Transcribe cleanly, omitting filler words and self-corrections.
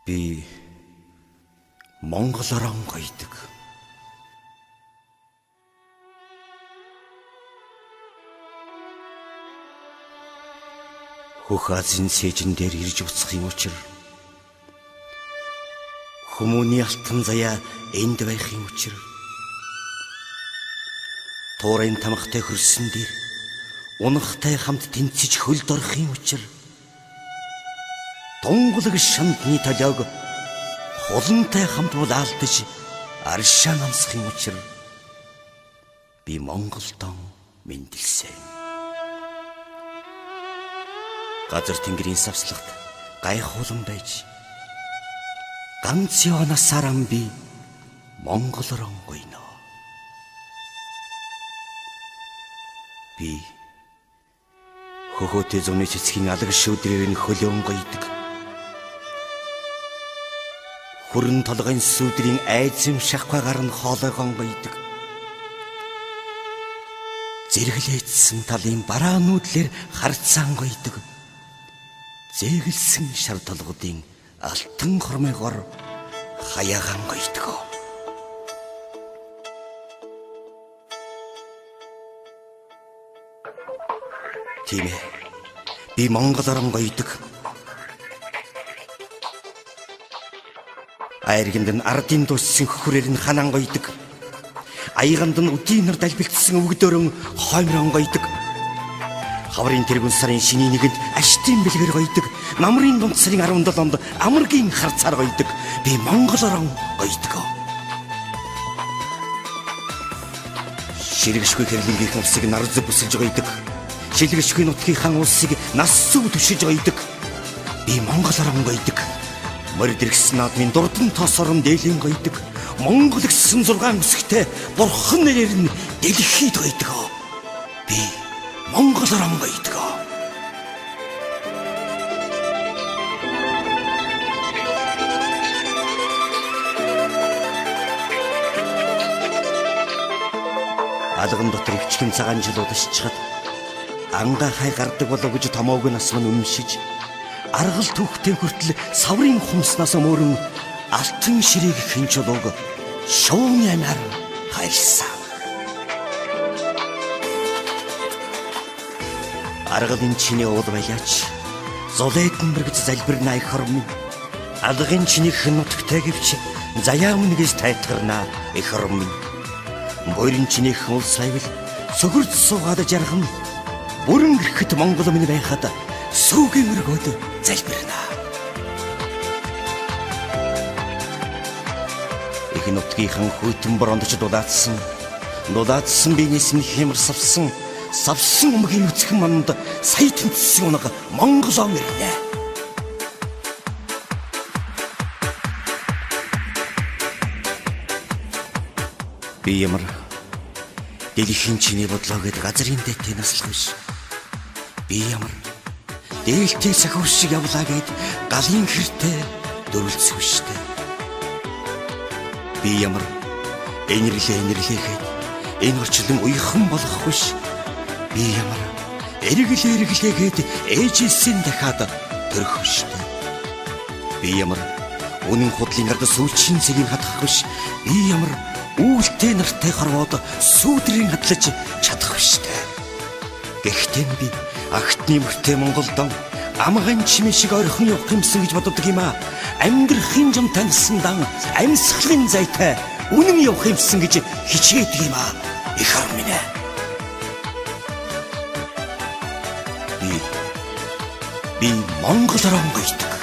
Би Монголоор онгойдог. Хөх Азийн сэжин дээр ирж уцахын учир хүмүүний алтан заяа энд байхын учир туурын тамхтай хөрсөн дээр унахтай хамт тэнцэж хөлд орохын учир тунгалаг шандны талиог хулантай хамт булаалтаж аршаа намсахын учир би Монголдон мэндэлсэн. Газар тэнгэрийн савслагт гайхуулан байж ганц яванасаран би Монголоор онгойно. Би хөхөөтэй зуны цэцгийн алаг шүүдрээр нь хөлөөн гоёдаг. Хүрэн толгойн сүудрийн айзым шахвагаар нь хоолой гонгойдог. Зэрэглээдсэн талын бараануудлэр харцаан гоёдаг. Зээгэлсэн шар толгодын алтан хормойгоор хаягаан гоёдог. Тийм ээ. Би Монголоор гоёдог. Айргинд нь ардын дуссан хөхрээр нь ханан гоёдог. Аяганд нь үдийн нар далбилтсан өвгдөөрөн хоймрон гоёдог. Хаврын тэргүүн сарын шинийн нэгэнд аштын бэлгэр гоёдог. Намрын дунд сарын 17-нд амаргийн харцаар гоёдог. Би Монголоор гоёдог. Ширэгшгүй хэрлэнгийн усыг нарз бүсэлж гоёдог. Шилэгшгүй нутгийн усыг нас зүв түшиж гоёдог. Би Монголоор гоёдог. Морд иргсэн наадмын дурдан тоосорон дээлийн гоёдог. Монгол гэсэн 6 үсгтэй бурхан нэрээр нь дэлхийд гоёдог. Би Монголоор гоёдог. Алган дотор өвчгөн цагаан жил удашчаад ангаа хай гардаг болов гэж томоог нас мань өмшиж аргал түүхтэй хүртэл саврын хумснаас мөрөн алтан ширийг хинчулууг шууны амаар хайрсан. Аргалын чиний уул баяач зулэдэн мэрэгж залбирна их хормын алгын чиний нутагтай гэвч заяа үнэгээс тайтгарна их хормын бойрын чиний хөл сайвал сөхөрд суугаад жаргана бүрэн гэрхэд Монгол минь байхад сүүгийн өргөд залбирна. Их нутгийнхан хүйтэн борондч дулаацсан биенээс нь хямар савсан өмгийн үцхэн манд сая тэнцсэн унаг Монголоо мэрнэ. Би ямар дэлхийн чиний бодлоо гэд газрын дээтээ наслах биш. Би ямар дээлтэй сахиус шиг явлаа гэд галын хэртэй дөрвөлцөв штэ. Би ямар энэрлээхэд энэ орчлон уйхан болох биш. Би ямар эрэглээгээд ээжээсээ дахиад төрөх штэ. Би ямар үнэн худлын ард сүүлчийн цэгийг хатгах биш. Би ямар үүлтэй нартай хорвоод сүүдрийн хадлаж чадах штэ. Гэхдээ би агтны мөртэй Монголдон амган чимээ шиг орхон явах юмсан гэж боддог юм аа. Амьдрахын жам таньсан дан амьсгалын зайтай үнэн явах юмсан гэж хичээдэг юм аа. Их ар минь. Би Монголоор гоёдог.